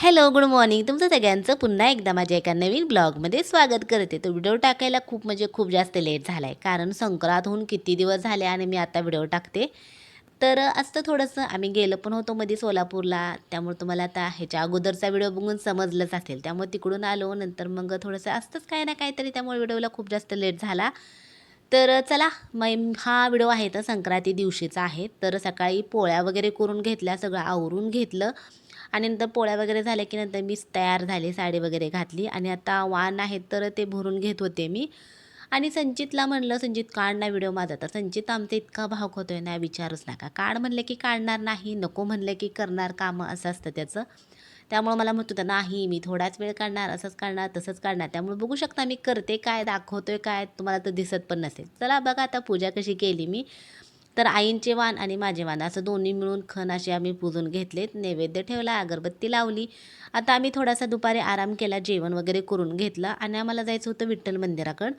Hello, good morning. तुमचं सगळ्यांचं पुन्हा एकदा माझ्या एका नवीन ब्लॉगमध्ये स्वागत करते. तो व्हिडिओ टाकायला खूप जास्त लेट झाला आहे. कारण संक्रांत होऊन किती दिवस झाले आणि मी आता व्हिडिओ टाकते. तर असतं थोडंसं आम्ही गेलो पण होतो मध्ये सोलापूरला. त्यामुळे तुम्हाला आता ह्याच्या अगोदरचा व्हिडिओ बघून समजलंच असेल. त्यामुळे तिकडून आलो. नंतर मग थोडंसं असतंच काही ना काहीतरी. त्यामुळे व्हिडिओला खूप जास्त लेट झाला. तर चला मग हा व्हिडिओ आहे तर संक्रांती दिवशीचा आहे. तर सकाळी पोळ्या वगैरे करून घेतल्या, सगळं आवरून घेतलं आणि नंतर पोळ्या वगैरे झाल्या की नंतर मीच तयार झाले, साडी वगैरे घातली आणि आता वाण आहेत तर ते भरून घेत होते मी. आणि संचितला म्हणलं, "संचित काढ ना व्हिडिओ माझा." तर संचित आमचा इतका भावुक होतोय ना विचारूच नका. काढ म्हणलं की काढणार नाही, नको म्हणलं की करणार कामं असं असतं त्याचं. त्यामुळे मला म्हणत होता, "नाही मी थोडाच वेळ काढणार, असंच काढणार, तसंच काढणार." त्यामुळे बघू शकता मी करते काय, दाखवतोय काय, तुम्हाला तर दिसत पण नसेल. चला बघा आता पूजा कशी केली मी. तर आईंचे वाण आणि माझे वाण असं दोन्ही मिळून खण असे आम्ही पुजून घेतलेत. नैवेद्य ठेवला, अगरबत्ती लावली. आता आम्ही थोडासा दुपारी आराम केला, जेवण वगैरे करून घेतलं आणि आम्हाला जायचं होतं विठ्ठल मंदिराकडं.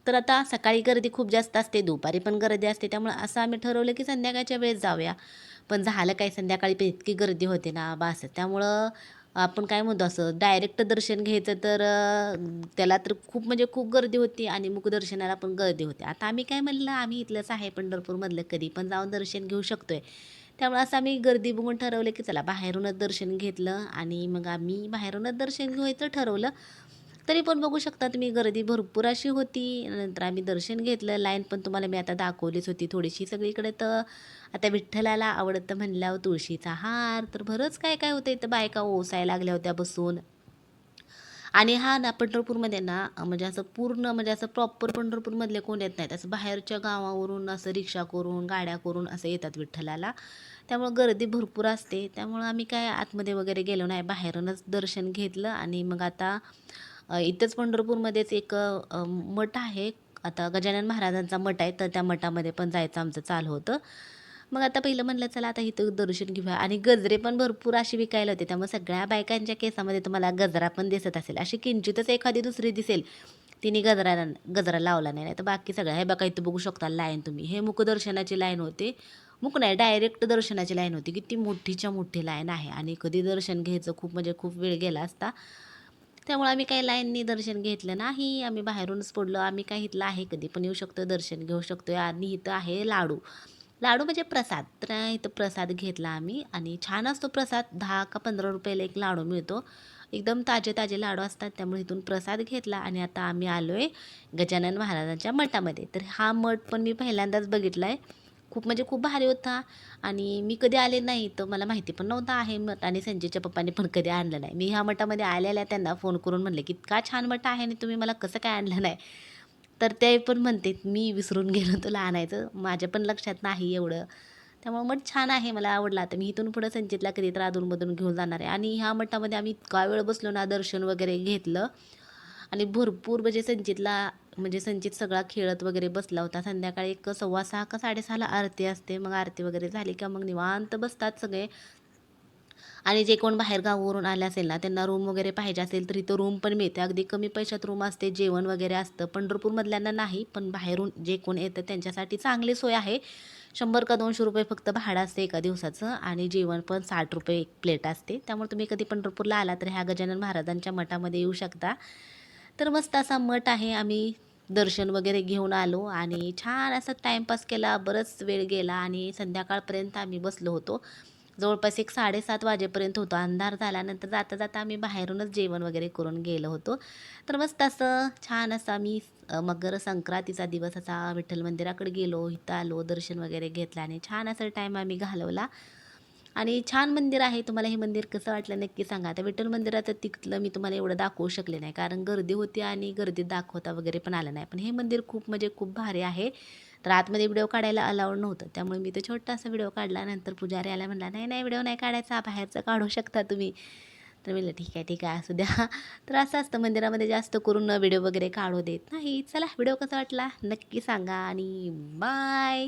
तर आता सकाळी गर्दी खूप जास्त असते, दुपारी पण गर्दी असते. त्यामुळे असं आम्ही ठरवलं की संध्याकाळच्या वेळेस जाऊया. पण झालं काय संध्याकाळी पण इतकी गर्दी होते ना बास. त्यामुळं आपण काय म्हणतो असं डायरेक्ट दर्शन घ्यायचं तर त्याला तर खूप म्हणजे खूप गर्दी होती आणि मुखदर्शनाला पण गर्दी होती. आता आम्ही काय म्हणलं आम्ही इथलंच आहे पंढरपूरमधलं, कधी पण जाऊन दर्शन घेऊ शकतोय. त्यामुळे असं आम्ही गर्दी बघून ठरवलं की चला बाहेरूनच दर्शन घेतलं आणि मग आम्ही बाहेरूनच दर्शन घ्यायचं ठरवलं. तरी पण बघू शकता तुम्ही गर्दी भरपूर अशी होती. नंतर आम्ही दर्शन घेतलं. लाईन पण तुम्हाला मी आता दाखवलीच होती थोडीशी सगळीकडे. तर आता विठ्ठलाला आवडतं म्हणल्यावर तुळशीचा हार, तर बरंच काय काय होतं इथं. बायका ओसायला लागल्या होत्या बसून. आणि हा ना पंढरपूरमध्ये ना म्हणजे असं पूर्ण म्हणजे असं प्रॉपर पंढरपूरमधले कोण येत नाहीत. असं बाहेरच्या गावावरून असं रिक्षा करून, गाड्या करून असं येतात विठ्ठलाला. त्यामुळं गर्दी भरपूर असते. त्यामुळं आम्ही काय आतमध्ये वगैरे गेलो नाही. बाहेरूनच दर्शन घेतलं आणि मग आता इथंच पंढरपूरमध्येच एक मठ आहे. आता गजानन महाराजांचा मठ आहे, तर त्या मठामध्ये पण जायचं आमचं चालू होतं. मग आता पहिलं म्हणलं चला आता इथं दर्शन घेऊया आणि गजरे पण भरपूर असे विकायला होते. त्यामुळे सगळ्या बायकांच्या केसामध्ये तुम्हाला गजरा पण दिसत असेल. अशी किंचितच एखादी दुसरी दिसेल, तिने गजरा लावला नाही. नाहीतर बाकी सगळ्या हे बघा इथं बघू शकता लाईन तुम्ही. हे मुखदर्शनाची लाईन होते. मुक नाही डायरेक्ट दर्शनाची लाईन होती. किती मोठीच्या मोठी लाईन आहे आणि कधी दर्शन घ्यायचं खूप म्हणजे खूप वेळ गेला असता. त्यामुळे आम्ही काही लाईननी दर्शन घेतलं नाही. आम्ही बाहेरूनच पडलो. आम्ही काय इथलं आहे, कधी पण येऊ शकतो, दर्शन घेऊ शकतो आणि इथं आहे लाडू. लाडू म्हणजे प्रसाद. तर इथं प्रसाद घेतला आम्ही आणि छान असतो प्रसाद. 10 का 15 रुपयाला एक लाडू मिळतो. एकदम ताजे लाडू असतात. त्यामुळे इथून प्रसाद घेतला आणि आता आम्ही आलो आहे गजानन महाराजांच्या मठामध्ये. तर हा मठ पण मी पहिल्यांदाच बघितला आहे. खूप म्हणजे खूप भारी होता आणि मी कधी आले नाही, तर मला माहिती पण नव्हतं आहे मठ आणि संजयच्या पप्पांनी पण कधी आणलं नाही. मी ह्या मठामध्ये आलेल्या त्यांना फोन करून म्हणले, की "इतका छान मठ आहे आणि तुम्ही मला कसं काय आणलं नाही?" तर ते पण म्हणते, "मी विसरून गेलो तुला आणायचं. माझ्या पण लक्षात नाही एवढं." त्यामुळे मठ छान आहे, मला आवडला. आता मी इथून पुढे संचितला कधीतरी अधूनमधून घेऊन जाणार आहे आणि ह्या मठामध्ये आम्ही इतका वेळ बसलो ना, दर्शन वगैरे घेतलं आणि भरपूर म्हणजे संचित सगळा खेळत वगैरे बसला होता. संध्याकाळी एक 6:15 का 6:30ला आरती असते. मग आरती वगैरे झाली का मग निवांत बसतात सगळे आणि जे कोण बाहेर गावावरून आले असेल ना, त्यांना रूम वगैरे पाहिजे असेल तर इथं रूम पण मिळते. अगदी कमी पैशात रूम असते, जेवण वगैरे असतं. पंढरपूरमधल्यांना नाही, पण बाहेरून जे कोण येतं त्यांच्यासाठी चांगली सोय आहे. 100 का 200 रुपये फक्त भाडं असते एका दिवसाचं आणि जेवण पण 60 रुपये एक प्लेट असते. त्यामुळे तुम्ही कधी पंढरपूरला आला तर ह्या गजानन महाराजांच्या मठामध्ये येऊ शकता. तर मस्त असा मठ आहे. आम्ही दर्शन वगैरे घेऊन आलो आणि छान असा टाईमपास केला. बराच वेळ गेला आणि संध्याकाळपर्यंत आम्ही बसलो होतो. जवळपास एक 7:30 वाजेपर्यंत होतो. अंधार झाल्यानंतर जाता आम्ही बाहेरूनच जेवण वगैरे करून गेलो होतो. तर मस्त असं छान असं आम्ही मकर संक्रांतीचा दिवस असा विठ्ठल मंदिराकडे गेलो, इथं आलो, दर्शन वगैरे घेतलं आणि छान असा टाईम आम्ही घालवला. आणि छान मंदिर आहे. तुम्हाला हे मंदिर कसं वाटलं नक्की सांगा. आता विठ्ठल मंदिराचं तिथलं मी तुम्हाला एवढं दाखवू शकले नाही, कारण गर्दी होती आणि गर्दीत दाखवता वगैरे पण आलं नाही. पण हे मंदिर खूप म्हणजे खूप भारी आहे. तर आतमध्ये व्हिडिओ काढायला अलाउड नव्हतं. त्यामुळे मी तो छोटासा व्हिडिओ काढला. नंतर पुजारी आला म्हणला, "नाही व्हिडिओ नाही काढायचा, बाहेरचं काढू शकता तुम्ही." तर मी म्हटलं, ठीक आहे असू द्या." तर असं असतं मंदिरामध्ये जास्त करून व्हिडिओ वगैरे काढू देत नाही. चला व्हिडिओ कसा वाटला नक्की सांगा आणि बाय.